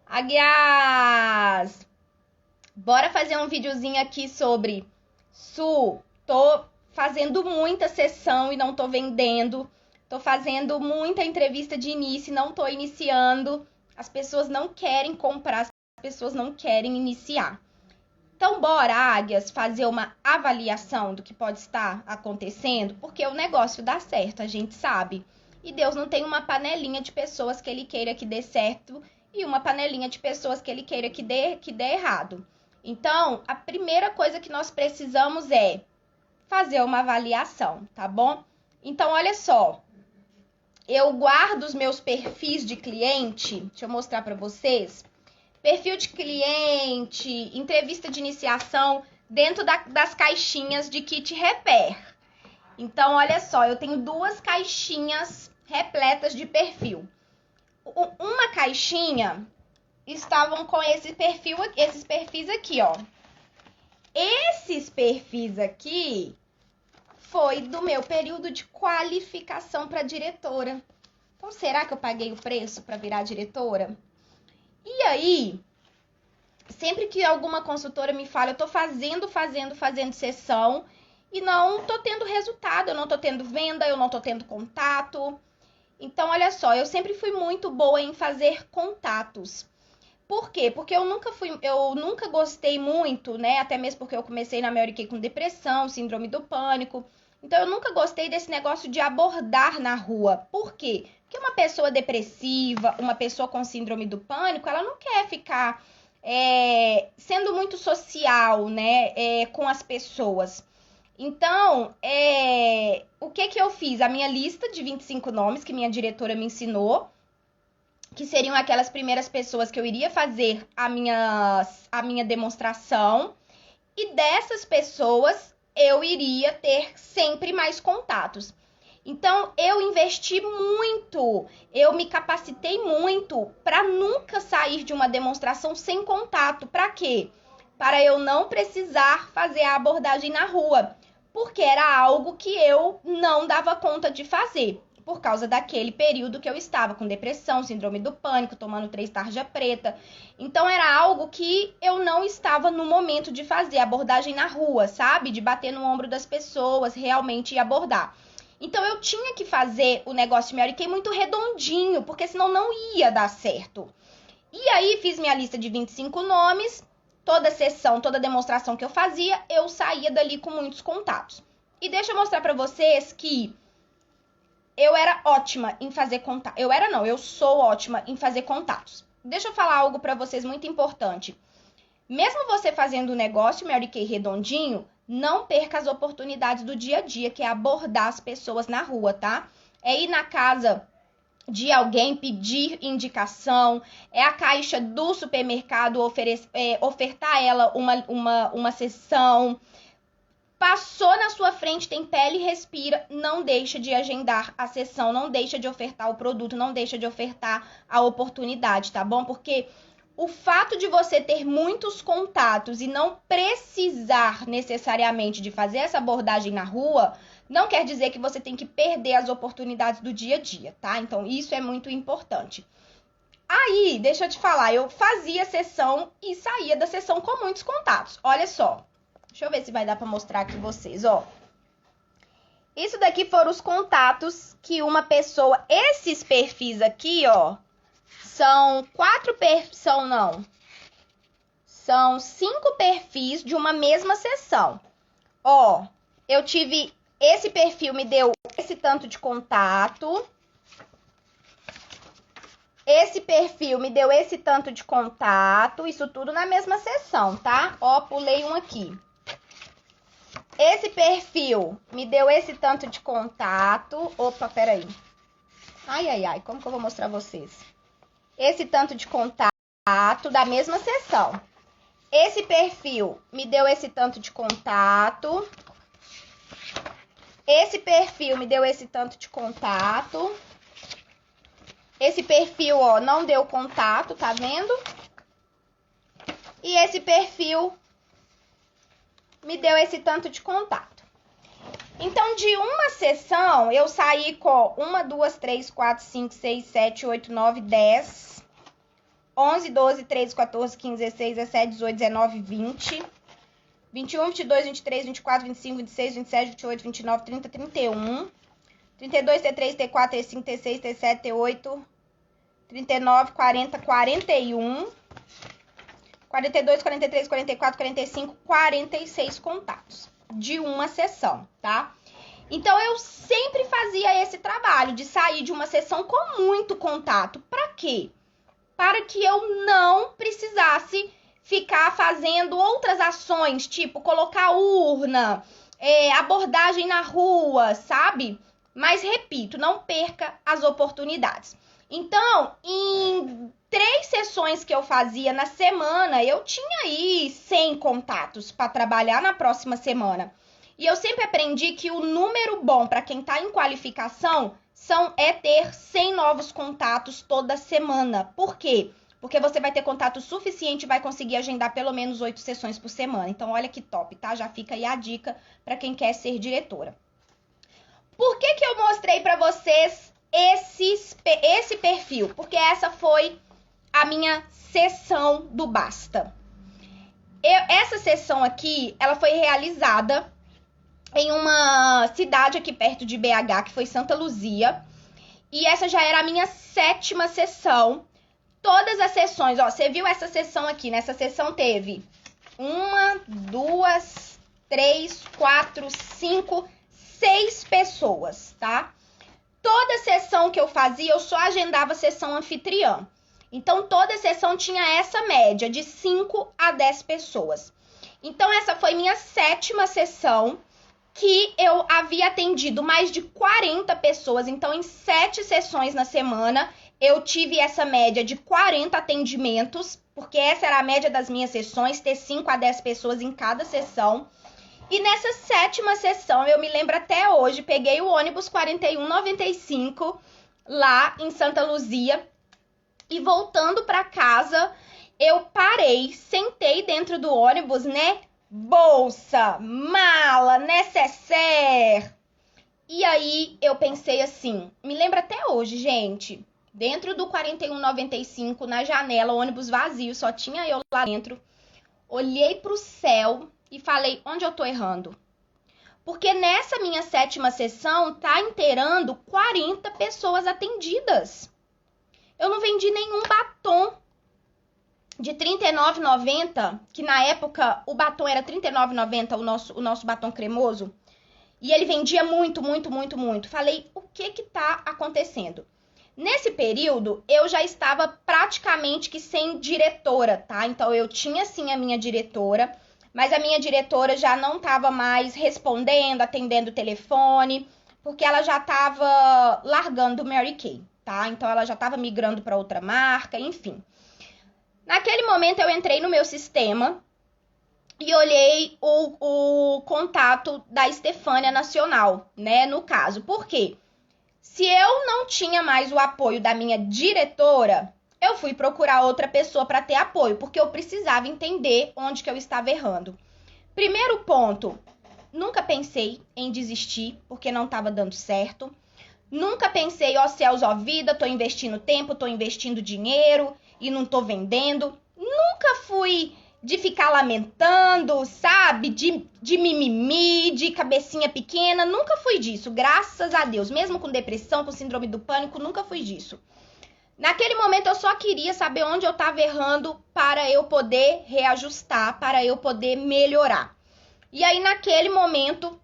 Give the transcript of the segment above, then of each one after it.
Águias! Bora fazer um videozinho aqui sobre Su, tô fazendo muita sessão e não tô vendendo. Tô fazendo muita entrevista de início e não tô iniciando. As pessoas não querem comprar, as pessoas não querem iniciar. Então, bora, águias, fazer uma avaliação do que pode estar acontecendo, porque o negócio dá certo, a gente sabe. E Deus não tem uma panelinha de pessoas que ele queira que dê certo e uma panelinha de pessoas que ele queira que dê errado. Então, a primeira coisa que nós precisamos é fazer uma avaliação, tá bom? Então, olha só. Eu guardo os meus perfis de cliente, deixa eu mostrar para vocês. Perfil de cliente, entrevista de iniciação, dentro das caixinhas de kit repair. Então, olha só, eu tenho 2 caixinhas repletas de perfil. Uma caixinha estavam com esses perfis aqui, ó. Esses perfis aqui foi do meu período de qualificação para diretora. Então, será que eu paguei o preço para virar diretora? E aí, sempre que alguma consultora me fala, eu tô fazendo sessão e não tô tendo resultado, eu não tô tendo venda, eu não tô tendo contato. Então, olha só, eu sempre fui muito boa em fazer contatos. Por quê? Porque eu nunca gostei muito, né? Até mesmo porque eu comecei na Mary Kay com depressão, síndrome do pânico. Então, eu nunca gostei desse negócio de abordar na rua. Por quê? Porque uma pessoa depressiva, uma pessoa com síndrome do pânico, ela não quer ficar sendo muito social, né? Com as pessoas. Então, o que eu fiz? A minha lista de 25 nomes que minha diretora me ensinou, que seriam aquelas primeiras pessoas que eu iria fazer a minha demonstração. E dessas pessoas, eu iria ter sempre mais contatos. Então, eu investi muito, eu me capacitei muito para nunca sair de uma demonstração sem contato. Para quê? Para eu não precisar fazer a abordagem na rua, porque era algo que eu não dava conta de fazer, por causa daquele período que eu estava com depressão, síndrome do pânico, tomando 3 tarja preta. Então, era algo que eu não estava no momento de fazer, abordagem na rua, sabe? De bater no ombro das pessoas, realmente e abordar. Então, eu tinha que fazer o negócio de Mary Kay muito redondinho, porque senão não ia dar certo. E aí, fiz minha lista de 25 nomes. Toda sessão, toda demonstração que eu fazia, eu saía dali com muitos contatos. E deixa eu mostrar pra vocês que eu era ótima em fazer contatos. Eu sou ótima em fazer contatos. Deixa eu falar algo pra vocês muito importante. Mesmo você fazendo o negócio Mary Kay redondinho, não perca as oportunidades do dia a dia, que é abordar as pessoas na rua, tá? É ir na casa de alguém, pedir indicação, é a caixa do supermercado ofertar ela uma sessão. Passou na sua frente, tem pele e respira, não deixa de agendar a sessão, não deixa de ofertar o produto, não deixa de ofertar a oportunidade, tá bom? Porque o fato de você ter muitos contatos e não precisar necessariamente de fazer essa abordagem na rua, não quer dizer que você tem que perder as oportunidades do dia a dia, tá? Então, isso é muito importante. Aí, deixa eu te falar, eu fazia sessão e saía da sessão com muitos contatos. Olha só, deixa eu ver se vai dar pra mostrar aqui vocês, ó. Isso daqui foram os contatos que uma pessoa... Esses perfis aqui, ó, são 5 perfis de uma mesma sessão. Ó, eu tive... Esse perfil me deu esse tanto de contato. Esse perfil me deu esse tanto de contato. Isso tudo na mesma sessão, tá? Ó, pulei um aqui. Esse perfil me deu esse tanto de contato. Opa, peraí. Ai, como que eu vou mostrar vocês? Esse tanto de contato da mesma sessão. Esse perfil me deu esse tanto de contato. Esse perfil me deu esse tanto de contato. Esse perfil, ó, não deu contato, tá vendo? E esse perfil me deu esse tanto de contato. Então, de uma sessão, eu saí com 1, 2, 3, 4, 5, 6, 7, 8, 9, 10. 11, 12, 13, 14, 15, 16, 17, 18, 19, 20, 21, 22, 23, 24, 25, 26, 27, 28, 29, 30, 31, 32, T3, T4, T5, T6, T7, T8, 39, 40, 41, 42, 43, 44, 45, 46 contatos de uma sessão, tá? Então, eu sempre fazia esse trabalho de sair de uma sessão com muito contato. Para quê? Para que eu não precisasse ficar fazendo outras ações, tipo colocar urna, abordagem na rua, sabe? Mas, repito, não perca as oportunidades. Então, em 3 sessões que eu fazia na semana, eu tinha aí 100 contatos para trabalhar na próxima semana. E eu sempre aprendi que o número bom para quem está em qualificação é ter 100 novos contatos toda semana. Por quê? Porque você vai ter contato suficiente e vai conseguir agendar pelo menos 8 sessões por semana. Então, olha que top, tá? Já fica aí a dica para quem quer ser diretora. Por que eu mostrei para vocês esse perfil? Porque essa foi a minha sessão do Basta. Essa sessão aqui, ela foi realizada em uma cidade aqui perto de BH, que foi Santa Luzia. E essa já era a minha 7ª sessão. Todas as sessões, ó, você viu essa sessão aqui? Nessa sessão teve 1, 2, 3, 4, 5, 6 pessoas, tá? Toda sessão que eu fazia, eu só agendava sessão anfitriã. Então, toda sessão tinha essa média de 5 a 10 pessoas. Então, essa foi minha 7ª sessão, que eu havia atendido mais de 40 pessoas. Então, em 7 sessões na semana, eu tive essa média de 40 atendimentos, porque essa era a média das minhas sessões, ter 5 a 10 pessoas em cada sessão. E nessa 7ª sessão, eu me lembro até hoje, peguei o ônibus 4195 lá em Santa Luzia e voltando para casa, eu parei, sentei dentro do ônibus, né? Bolsa, mala, necessaire. E aí eu pensei assim, me lembro até hoje, gente, dentro do 4195, na janela, ônibus vazio, só tinha eu lá dentro. Olhei pro céu e falei, onde eu tô errando? Porque nessa minha 7ª sessão tá inteirando 40 pessoas atendidas. Eu não vendi nenhum batom de R$ 39,90, que na época o batom era R$ 39,90, o nosso batom cremoso. E ele vendia muito, muito, muito, muito. Falei, o que que tá acontecendo? Nesse período, eu já estava praticamente que sem diretora, tá? Então, eu tinha sim a minha diretora, mas a minha diretora já não estava mais respondendo, atendendo o telefone, porque ela já estava largando o Mary Kay, tá? Então, ela já estava migrando para outra marca, enfim. Naquele momento, eu entrei no meu sistema e olhei o contato da Estefânia Nacional, né? No caso, por quê? Se eu não tinha mais o apoio da minha diretora, eu fui procurar outra pessoa para ter apoio, porque eu precisava entender onde que eu estava errando. Primeiro ponto, nunca pensei em desistir, porque não estava dando certo. Nunca pensei, ó céus, ó vida, tô investindo tempo, tô investindo dinheiro e não tô vendendo. Nunca fui de ficar lamentando, sabe? De mimimi, de cabecinha pequena. Nunca fui disso, graças a Deus. Mesmo com depressão, com síndrome do pânico, nunca fui disso. Naquele momento, eu só queria saber onde eu estava errando para eu poder reajustar, para eu poder melhorar. E aí, naquele momento,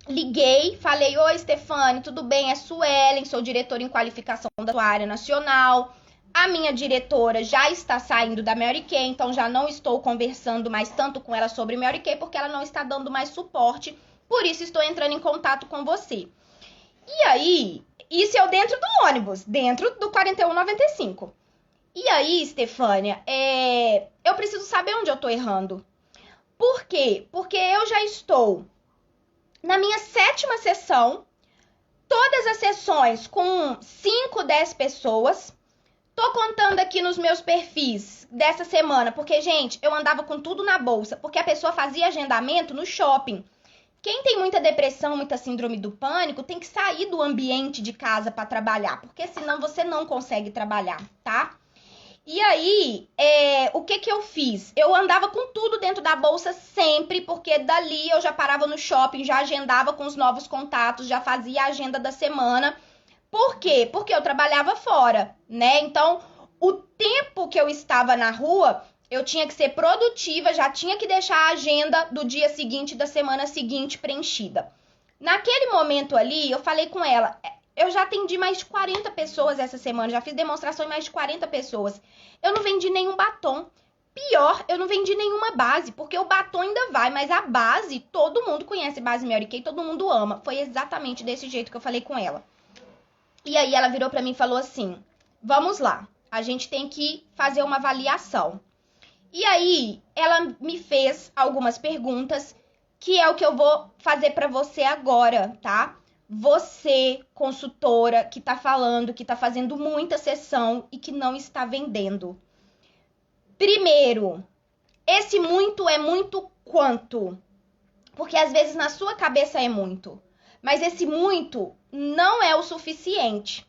liguei, falei, oi, Stefane, tudo bem? É Suelen, sou diretora em qualificação da sua área nacional. A minha diretora já está saindo da Mary Kay, então já não estou conversando mais tanto com ela sobre Mary Kay, porque ela não está dando mais suporte, por isso estou entrando em contato com você. E aí, isso eu dentro do ônibus, dentro do 4195. E aí, Stefânia, eu preciso saber onde eu estou errando. Por quê? Porque eu já estou na minha 7ª sessão, todas as sessões com 5, 10 pessoas. Tô contando aqui nos meus perfis dessa semana, porque, gente, eu andava com tudo na bolsa, porque a pessoa fazia agendamento no shopping. Quem tem muita depressão, muita síndrome do pânico, tem que sair do ambiente de casa para trabalhar, porque senão você não consegue trabalhar, tá? E aí, o que que eu fiz? Eu andava com tudo dentro da bolsa sempre, porque dali eu já parava no shopping, já agendava com os novos contatos, já fazia a agenda da semana. Por quê? Porque eu trabalhava fora, né? Então, o tempo que eu estava na rua, eu tinha que ser produtiva, já tinha que deixar a agenda do dia seguinte, da semana seguinte preenchida. Naquele momento ali, eu falei com ela, eu já atendi mais de 40 pessoas essa semana, já fiz demonstração em mais de 40 pessoas. Eu não vendi nenhum batom. Pior, eu não vendi nenhuma base, porque o batom ainda vai, mas a base, todo mundo conhece base Mary Kay, todo mundo ama. Foi exatamente desse jeito que eu falei com ela. E aí ela virou pra mim e falou assim, vamos lá, a gente tem que fazer uma avaliação. E aí ela me fez algumas perguntas, que é o que eu vou fazer pra você agora, tá? Você, consultora, que tá falando, que tá fazendo muita sessão e que não está vendendo. Primeiro, esse muito é muito quanto? Porque às vezes na sua cabeça é muito, mas esse muito não é o suficiente.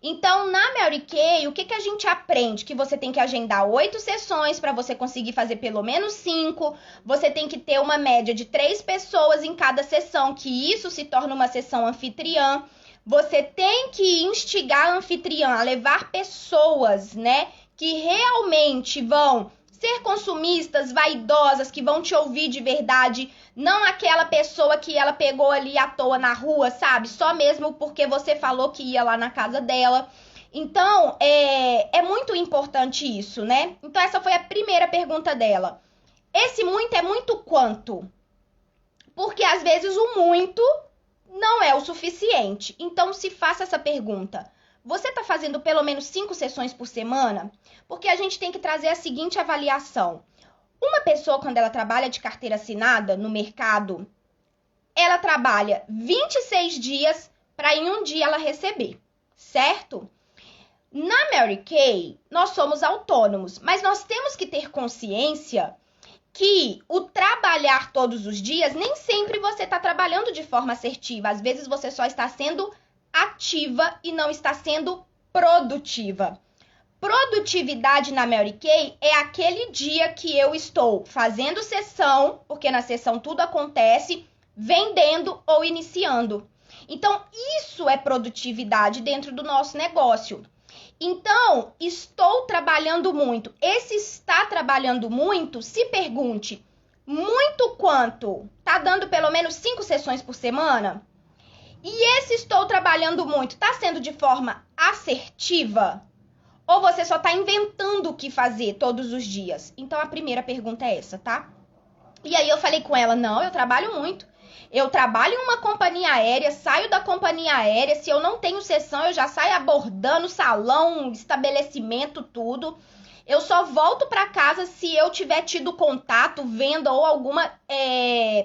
Então, na Mary Kay, o que a gente aprende? Que você tem que agendar 8 sessões para você conseguir fazer pelo menos 5. Você tem que ter uma média de 3 pessoas em cada sessão, que isso se torna uma sessão anfitriã. Você tem que instigar a anfitriã a levar pessoas, né, que realmente vão ser consumistas, vaidosas, que vão te ouvir de verdade, não aquela pessoa que ela pegou ali à toa na rua, sabe? Só mesmo porque você falou que ia lá na casa dela. Então, é muito importante isso, né? Então, essa foi a primeira pergunta dela. Esse muito é muito quanto? Porque às vezes o muito não é o suficiente. Então, se faça essa pergunta. Você está fazendo pelo menos 5 sessões por semana? Porque a gente tem que trazer a seguinte avaliação. Uma pessoa, quando ela trabalha de carteira assinada no mercado, ela trabalha 26 dias para em um dia ela receber, certo? Na Mary Kay, nós somos autônomos, mas nós temos que ter consciência que o trabalhar todos os dias, nem sempre você está trabalhando de forma assertiva. Às vezes você só está sendo ativa e não está sendo produtiva. Produtividade na Mary Kay é aquele dia que eu estou fazendo sessão, porque na sessão tudo acontece, vendendo ou iniciando. Então, isso é produtividade dentro do nosso negócio. Então, estou trabalhando muito. Esse está trabalhando muito, se pergunte, muito quanto? Tá dando pelo menos 5 sessões por semana? E esse estou trabalhando muito, tá sendo de forma assertiva? Ou você só tá inventando o que fazer todos os dias? Então, a primeira pergunta é essa, tá? E aí eu falei com ela, não, eu trabalho muito. Eu trabalho em uma companhia aérea, saio da companhia aérea, se eu não tenho sessão, eu já saio abordando salão, estabelecimento, tudo. Eu só volto para casa se eu tiver tido contato, venda ou alguma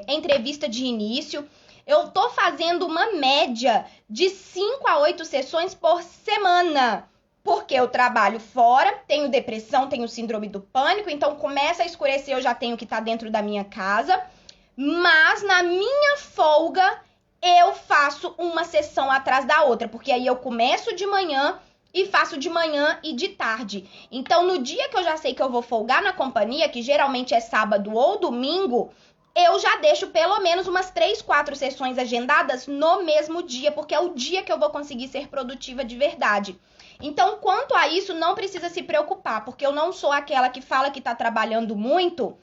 entrevista de início. Eu tô fazendo uma média de 5 a 8 sessões por semana. Porque eu trabalho fora, tenho depressão, tenho síndrome do pânico, então começa a escurecer, eu já tenho que estar dentro da minha casa. Mas na minha folga, eu faço uma sessão atrás da outra, porque aí eu começo de manhã e faço de manhã e de tarde. Então, no dia que eu já sei que eu vou folgar na companhia, que geralmente é sábado ou domingo, eu já deixo pelo menos umas 3, 4 sessões agendadas no mesmo dia, porque é o dia que eu vou conseguir ser produtiva de verdade. Então, quanto a isso, não precisa se preocupar, porque eu não sou aquela que fala que tá trabalhando muito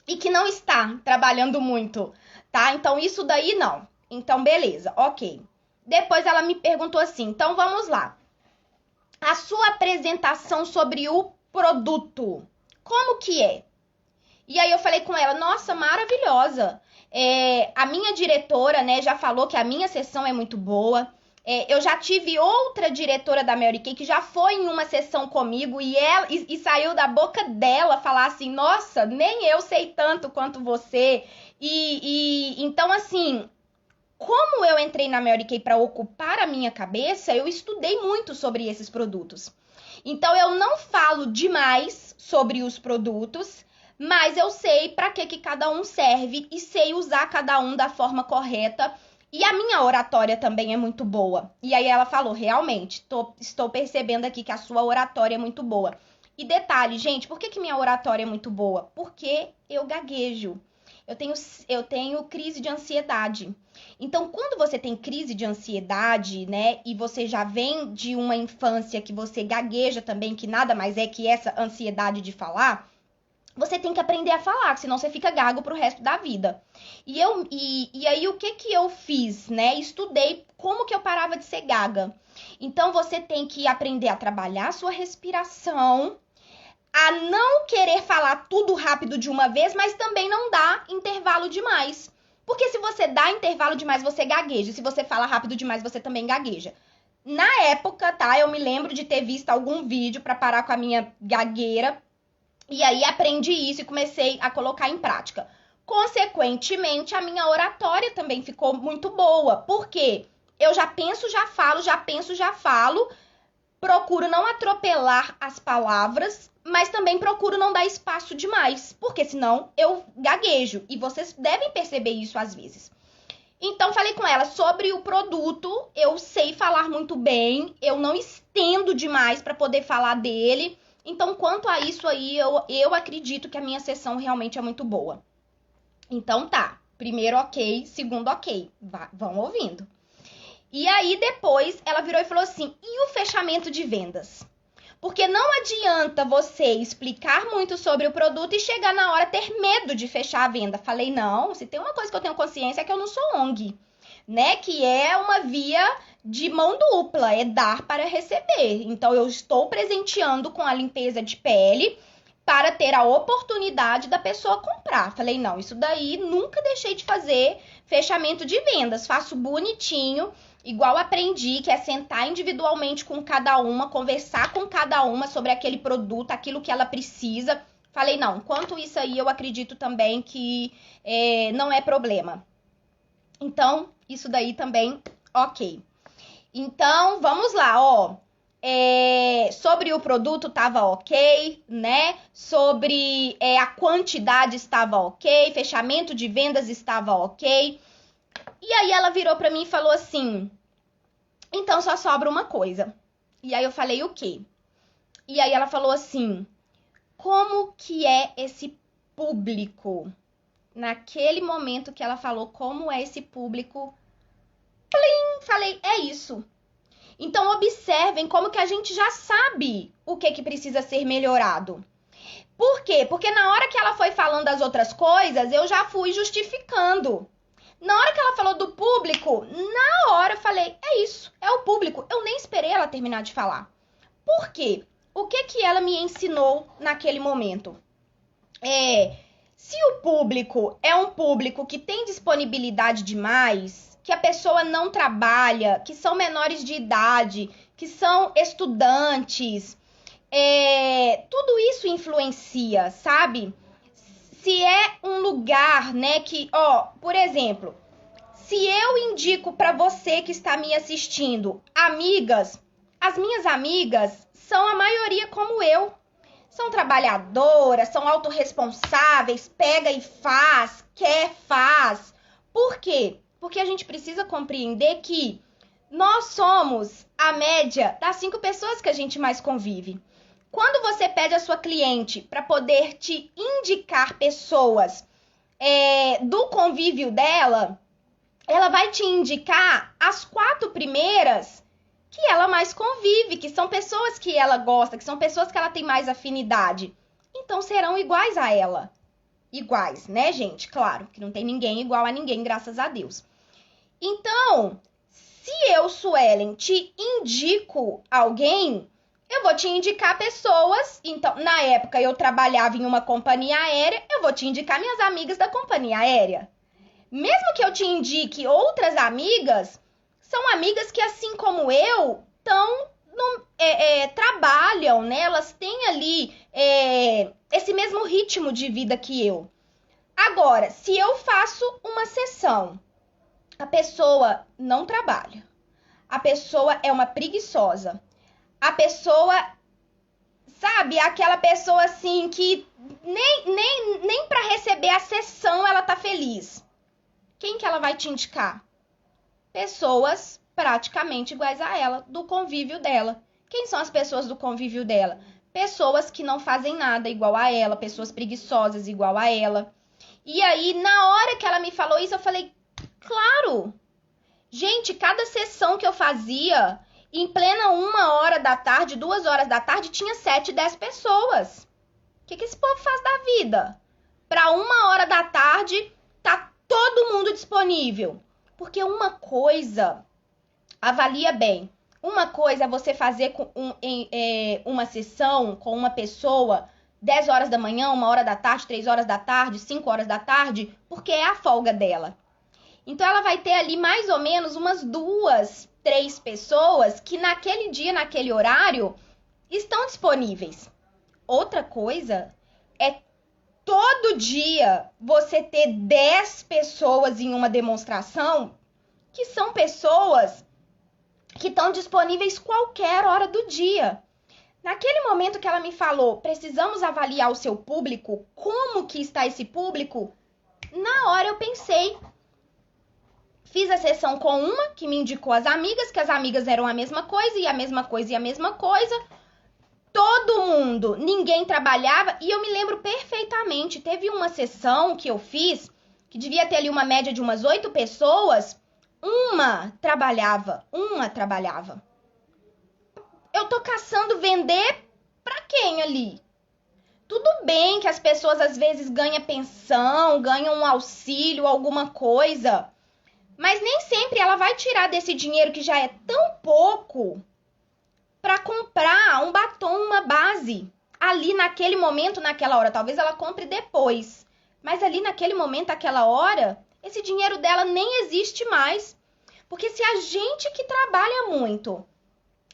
e que não está trabalhando muito, tá? Então, isso daí não. Então, beleza, ok. Depois ela me perguntou assim, então vamos lá. A sua apresentação sobre o produto, como que é? E aí eu falei com ela, nossa, maravilhosa. A minha diretora, né, já falou que a minha sessão é muito boa. Eu já tive outra diretora da Mary Kay que já foi em uma sessão comigo e saiu da boca dela falar assim, nossa, nem eu sei tanto quanto você. Então, assim, como eu entrei na Mary Kay para ocupar a minha cabeça, eu estudei muito sobre esses produtos. Então, eu não falo demais sobre os produtos, mas eu sei para que cada um serve e sei usar cada um da forma correta. E a minha oratória também é muito boa. E aí ela falou, realmente, estou percebendo aqui que a sua oratória é muito boa. E detalhe, gente, por que minha oratória é muito boa? Porque eu gaguejo. Eu tenho crise de ansiedade. Então, quando você tem crise de ansiedade, né, e você já vem de uma infância que você gagueja também, que nada mais é que essa ansiedade de falar, você tem que aprender a falar, senão você fica gago pro resto da vida. E aí, o que eu fiz, né? Estudei como que eu parava de ser gaga. Então, você tem que aprender a trabalhar a sua respiração, a não querer falar tudo rápido de uma vez, mas também não dá intervalo demais. Porque se você dá intervalo demais, você gagueja. Se você fala rápido demais, você também gagueja. Na época, tá? Eu me lembro de ter visto algum vídeo para parar com a minha gagueira. E aí aprendi isso e comecei a colocar em prática. Consequentemente, a minha oratória também ficou muito boa. Por quê? Eu já penso, já falo, já penso, já falo. Procuro não atropelar as palavras, mas também procuro não dar espaço demais, porque senão eu gaguejo. E vocês devem perceber isso às vezes. Então, falei com ela sobre o produto. Eu sei falar muito bem, eu não estendo demais para poder falar dele. Então, quanto a isso aí, eu acredito que a minha sessão realmente é muito boa. Então, tá. Primeiro, ok. Segundo, ok. Vão ouvindo. E aí, depois, ela virou e falou assim, e o fechamento de vendas? Porque não adianta você explicar muito sobre o produto e chegar na hora ter medo de fechar a venda. Falei, não, se tem uma coisa que eu tenho consciência é que eu não sou ONG, né? Que é uma via de mão dupla, é dar para receber. Então, eu estou presenteando com a limpeza de pele para ter a oportunidade da pessoa comprar. Falei, não, isso daí nunca deixei de fazer fechamento de vendas. Faço bonitinho, igual aprendi, que é sentar individualmente com cada uma, conversar com cada uma sobre aquele produto, aquilo que ela precisa. Falei, não, quanto isso aí eu acredito também que não é problema. Então, isso daí também, ok. Então, vamos lá, ó. Sobre o produto estava ok, né? Sobre a quantidade estava ok, fechamento de vendas estava ok. E aí ela virou para mim e falou assim, então só sobra uma coisa. E aí eu falei, o quê? E aí ela falou assim, como que é esse público? Naquele momento que ela falou como é esse público, falei, é isso. Então, observem como que a gente já sabe o que precisa ser melhorado. Por quê? Porque na hora que ela foi falando das outras coisas, eu já fui justificando. Na hora que ela falou do público, na hora eu falei, é isso, é o público. Eu nem esperei ela terminar de falar. Por quê? O que ela me ensinou naquele momento? Se o público é um público que tem disponibilidade demais, que a pessoa não trabalha, que são menores de idade, que são estudantes, tudo isso influencia, sabe? Se é um lugar, né, que, por exemplo, se eu indico para você que está me assistindo, amigas, as minhas amigas são a maioria como eu. São trabalhadoras, são autorresponsáveis, pega e faz, quer, faz. Por quê? Porque a gente precisa compreender que nós somos a média das 5 pessoas que a gente mais convive. Quando você pede a sua cliente para poder te indicar pessoas do convívio dela, ela vai te indicar as 4 primeiras que ela mais convive, que são pessoas que ela gosta, que são pessoas que ela tem mais afinidade. Então, serão iguais a ela. Iguais, né, gente? Claro, que não tem ninguém igual a ninguém, graças a Deus. Então, se eu, Suelen, te indico alguém, eu vou te indicar pessoas. Então, na época, eu trabalhava em uma companhia aérea, eu vou te indicar minhas amigas da companhia aérea. Mesmo que eu te indique outras amigas, são amigas que, assim como eu, trabalham, né? Elas têm ali esse mesmo ritmo de vida que eu. Agora, se eu faço uma sessão, a pessoa não trabalha, a pessoa é uma preguiçosa, a pessoa, sabe, aquela pessoa assim que nem para receber a sessão ela tá feliz. Quem que ela vai te indicar? Pessoas praticamente iguais a ela, do convívio dela. Quem são as pessoas do convívio dela? pessoas que não fazem nada igual a ela, pessoas preguiçosas igual a ela. E aí, na hora que ela me falou isso, eu falei, claro! Gente, cada sessão que eu fazia, em plena 1h da tarde, 2h da tarde, tinha 7, 10 pessoas. O que esse povo faz da vida? Para 1h da tarde, tá todo mundo disponível. Porque uma coisa, avalia bem, uma coisa é você fazer uma sessão com uma pessoa 10 horas da manhã, 1h da tarde, 3 horas da tarde, 5 horas da tarde, porque é a folga dela. Então, ela vai ter ali mais ou menos umas 2, 3 pessoas que naquele dia, naquele horário, estão disponíveis. Outra coisa é todo dia você ter 10 pessoas em uma demonstração, que são pessoas que estão disponíveis qualquer hora do dia. Naquele momento que ela me falou, precisamos avaliar o seu público, como que está esse público? Na hora eu pensei, fiz a sessão com uma que me indicou as amigas, que as amigas eram a mesma coisa, e a mesma coisa, e a mesma coisa. Todo mundo, ninguém trabalhava, e eu me lembro perfeitamente, teve uma sessão que eu fiz, que devia ter ali uma média de umas 8 pessoas, uma trabalhava. Eu tô caçando vender pra quem ali? Tudo bem que as pessoas às vezes ganham pensão, ganham um auxílio, alguma coisa, mas nem sempre ela vai tirar desse dinheiro que já é tão pouco para comprar um batom, uma base. Ali naquele momento, naquela hora, talvez ela compre depois, mas ali naquele momento, naquela hora, esse dinheiro dela nem existe mais. Porque se a gente que trabalha muito,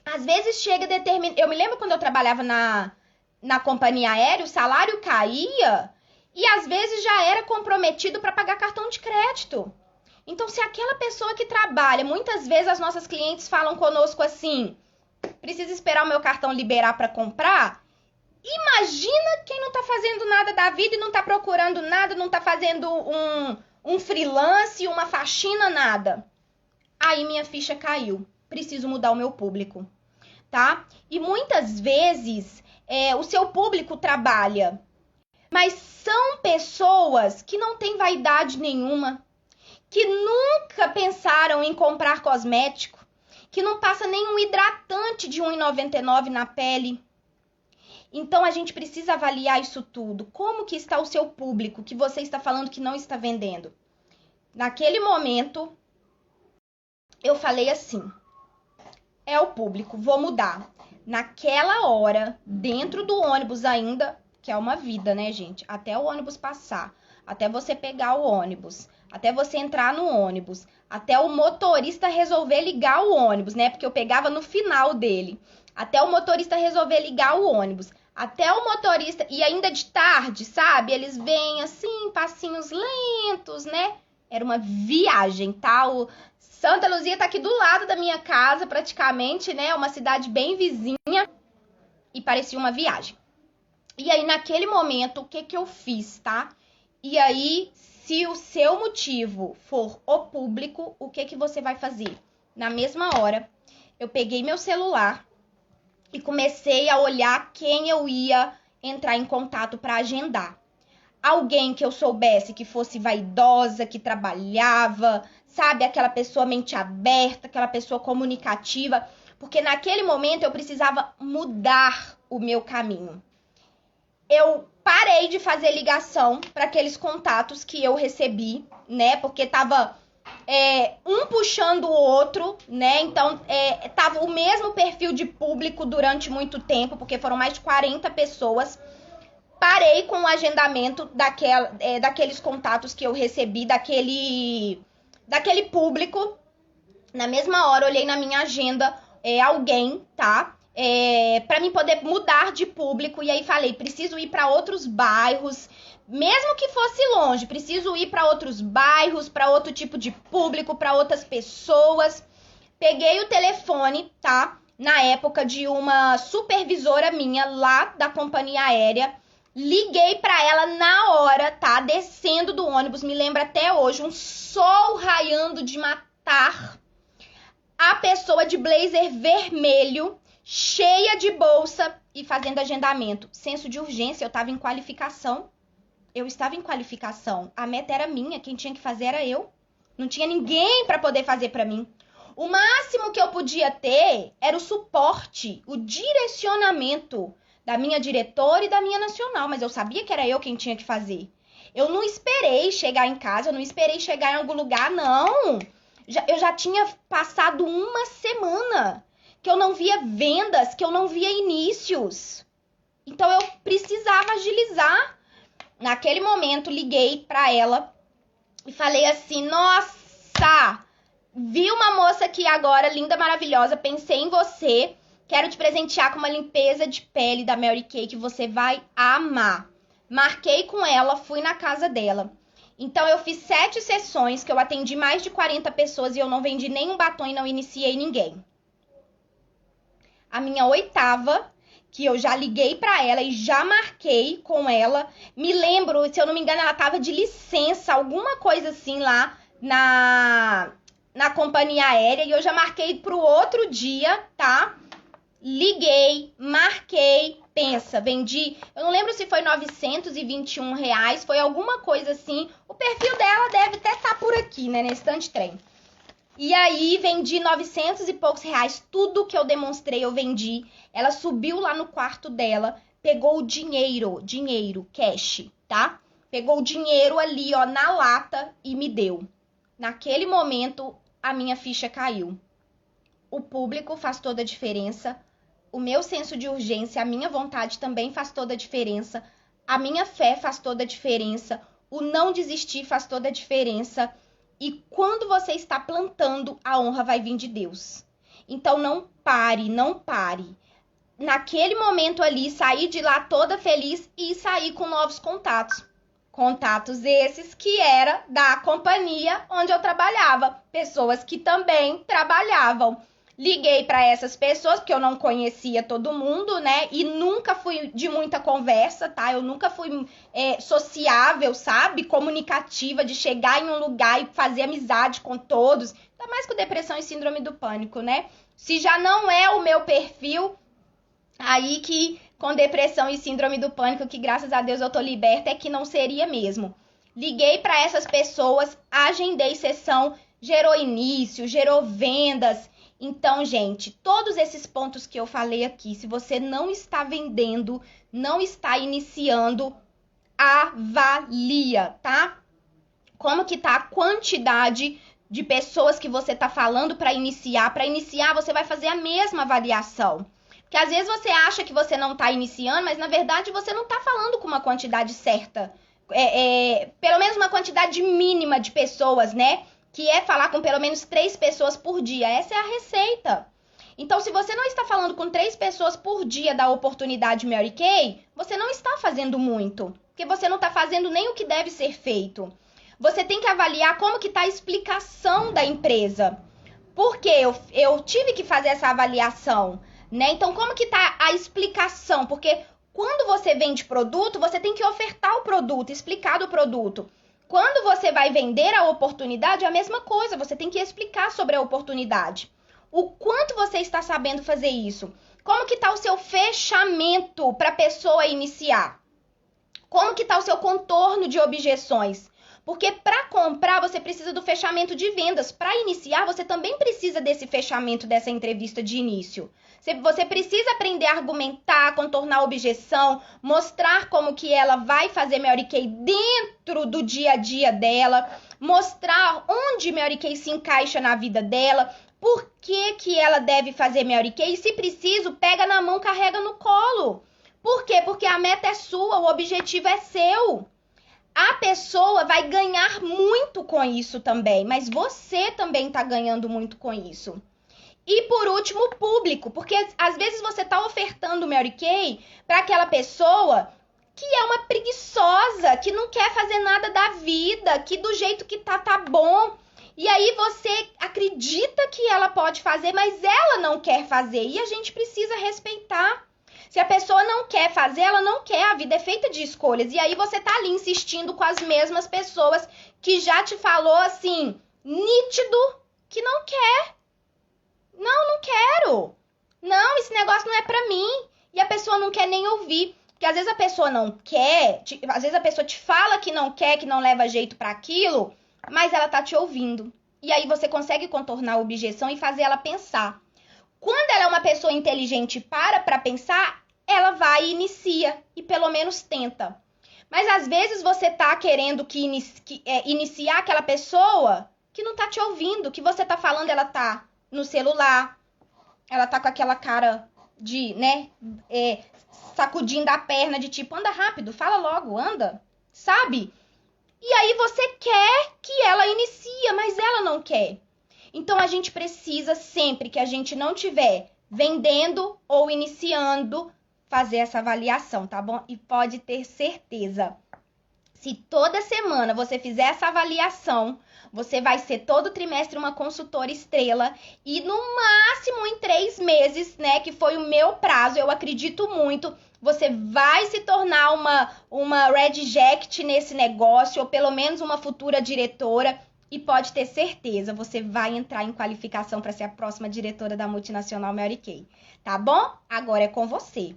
às vezes chega determinado... Eu me lembro quando eu trabalhava na companhia aérea, o salário caía e às vezes já era comprometido para pagar cartão de crédito. Então, se aquela pessoa que trabalha, muitas vezes as nossas clientes falam conosco assim, precisa esperar o meu cartão liberar para comprar. Imagina quem não tá fazendo nada da vida e não tá procurando nada, não tá fazendo um freelance, uma faxina, nada. Aí minha ficha caiu. Preciso mudar o meu público, tá? E muitas vezes o seu público trabalha, mas são pessoas que não têm vaidade nenhuma, que nunca pensaram em comprar cosmético, que não passa nenhum hidratante de R$1,99 na pele. Então, a gente precisa avaliar isso tudo. Como que está o seu público que você está falando que não está vendendo? Naquele momento, eu falei assim, é o público, vou mudar. Naquela hora, dentro do ônibus ainda, que é uma vida, né, gente? Até o ônibus passar, até você pegar o ônibus, até você entrar no ônibus, até o motorista resolver ligar o ônibus, né? Porque eu pegava no final dele. Até o motorista resolver ligar o ônibus. Até o motorista... E ainda de tarde, sabe? Eles vêm assim, passinhos lentos, né? Era uma viagem, tá? O Santa Luzia tá aqui do lado da minha casa, praticamente, né? Uma cidade bem vizinha. E parecia uma viagem. E aí, naquele momento, o que eu fiz, tá? E aí, se o seu motivo for o público, o que você vai fazer? Na mesma hora, eu peguei meu celular e comecei a olhar quem eu ia entrar em contato para agendar. Alguém que eu soubesse que fosse vaidosa, que trabalhava, sabe? Aquela pessoa mente aberta, aquela pessoa comunicativa. Porque naquele momento eu precisava mudar o meu caminho. Eu parei de fazer ligação para aqueles contatos que eu recebi, né? Porque tava um puxando o outro, né? Então, tava o mesmo perfil de público durante muito tempo, porque foram mais de 40 pessoas. Parei com o agendamento daqueles contatos que eu recebi, daquele público. Na mesma hora, olhei na minha agenda alguém, tá? Para mim poder mudar de público. E aí falei, preciso ir para outros bairros, mesmo que fosse longe, preciso ir para outros bairros, para outro tipo de público, para outras pessoas. Peguei o telefone, tá? Na época de uma supervisora minha lá da companhia aérea. Liguei para ela na hora, tá? Descendo do ônibus, me lembra até hoje, um sol raiando de matar. A pessoa de blazer vermelho, cheia de bolsa, e fazendo agendamento. Senso de urgência, eu estava em qualificação. Eu estava em qualificação. A meta era minha, quem tinha que fazer era eu. Não tinha ninguém para poder fazer para mim. O máximo que eu podia ter era o suporte, o direcionamento da minha diretora e da minha nacional, mas eu sabia que era eu quem tinha que fazer. Eu não esperei chegar em casa, eu não esperei chegar em algum lugar, não. Eu já tinha passado uma semana que eu não via vendas, que eu não via inícios. Então eu precisava agilizar. Naquele momento, liguei para ela e falei assim, nossa, vi uma moça aqui agora, linda, maravilhosa, pensei em você, quero te presentear com uma limpeza de pele da Mary Kay que você vai amar. Marquei com ela, fui na casa dela. Então, eu fiz 7 sessões, que eu atendi mais de 40 pessoas e eu não vendi nenhum batom e não iniciei ninguém. A minha 8ª, que eu já liguei pra ela e já marquei com ela. Me lembro, se eu não me engano, ela tava de licença, alguma coisa assim lá na companhia aérea. E eu já marquei pro outro dia, tá? Liguei, marquei, pensa, vendi, eu não lembro se foi R$921, foi alguma coisa assim. O perfil dela deve até estar por aqui, né, nesse tanto de trem. E aí, vendi 900 e poucos reais, tudo que eu demonstrei eu vendi. Ela subiu lá no quarto dela, pegou o dinheiro, cash, tá? Pegou o dinheiro ali, ó, na lata e me deu. Naquele momento, a minha ficha caiu. O público faz toda a diferença. O meu senso de urgência, a minha vontade também faz toda a diferença. A minha fé faz toda a diferença. O não desistir faz toda a diferença. E quando você está plantando, a honra vai vir de Deus. Então não pare, não pare. Naquele momento ali, saí de lá toda feliz e saí com novos contatos. Contatos esses que era da companhia onde eu trabalhava. Pessoas que também trabalhavam. Liguei para essas pessoas, porque eu não conhecia todo mundo, né? E nunca fui de muita conversa, tá? Eu nunca fui sociável, sabe? Comunicativa, de chegar em um lugar e fazer amizade com todos. Ainda mais com depressão e síndrome do pânico, né? Se já não é o meu perfil, aí que com depressão e síndrome do pânico, que graças a Deus eu tô liberta, é que não seria mesmo. Liguei para essas pessoas, agendei sessão, gerou início, gerou vendas. Então, gente, todos esses pontos que eu falei aqui, se você não está vendendo, não está iniciando, avalia, tá? Como que tá a quantidade de pessoas que você tá falando para iniciar? Para iniciar, você vai fazer a mesma avaliação. Porque às vezes você acha que você não tá iniciando, mas na verdade você não tá falando com uma quantidade certa. Pelo menos uma quantidade mínima de pessoas, né? Que é falar com pelo menos 3 pessoas por dia. Essa é a receita. Então, se você não está falando com 3 pessoas por dia da oportunidade Mary Kay, você não está fazendo muito. Porque você não está fazendo nem o que deve ser feito. Você tem que avaliar como que está a explicação da empresa. Porque eu tive que fazer essa avaliação, né? Então, como que está a explicação? Porque quando você vende produto, você tem que ofertar o produto, explicar do produto. Quando você vai vender a oportunidade, é a mesma coisa. Você tem que explicar sobre a oportunidade. O quanto você está sabendo fazer isso? Como que está o seu fechamento para a pessoa iniciar? Como que está o seu contorno de objeções? Porque para comprar, você precisa do fechamento de vendas. Para iniciar, você também precisa desse fechamento, dessa entrevista de início. Você precisa aprender a argumentar, contornar a objeção, mostrar como que ela vai fazer Mary Kay dentro do dia a dia dela, mostrar onde Mary Kay se encaixa na vida dela, por que ela deve fazer Mary Kay e, se preciso, pega na mão, carrega no colo. Por quê? Porque a meta é sua, o objetivo é seu. A pessoa vai ganhar muito com isso também, mas você também está ganhando muito com isso. E por último, o público, porque às vezes você está ofertando Mary Kay para aquela pessoa que é uma preguiçosa, que não quer fazer nada da vida, que do jeito que tá bom. E aí você acredita que ela pode fazer, mas ela não quer fazer e a gente precisa respeitar. Se a pessoa não quer fazer, ela não quer, a vida é feita de escolhas. E aí você tá ali insistindo com as mesmas pessoas que já te falou assim, nítido, que não quer. Não quero. Não, esse negócio não é pra mim. e a pessoa não quer nem ouvir. Porque às vezes a pessoa não quer, às vezes a pessoa te fala que não quer, que não leva jeito para aquilo, mas ela tá te ouvindo. E aí você consegue contornar a objeção e fazer ela pensar. Quando ela é uma pessoa inteligente e para pensar, ela vai e inicia, e pelo menos tenta. Mas às vezes você tá querendo iniciar aquela pessoa que não tá te ouvindo, que você tá falando, ela tá no celular, ela tá com aquela cara de, né, sacudindo a perna de tipo, anda rápido, fala logo, anda, sabe? E aí você quer que ela inicie, mas ela não quer. Então a gente precisa sempre que a gente não tiver vendendo ou iniciando, fazer essa avaliação, tá bom? E pode ter certeza, se toda semana você fizer essa avaliação, você vai ser todo trimestre uma consultora estrela e no máximo em 3 meses, né, que foi o meu prazo, eu acredito muito, você vai se tornar uma Red Jacket nesse negócio, ou pelo menos uma futura diretora, e pode ter certeza, você vai entrar em qualificação para ser a próxima diretora da multinacional Mary Kay, tá bom? Agora é com você.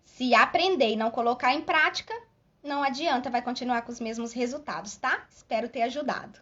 Se aprender e não colocar em prática, não adianta, vai continuar com os mesmos resultados, tá? Espero ter ajudado.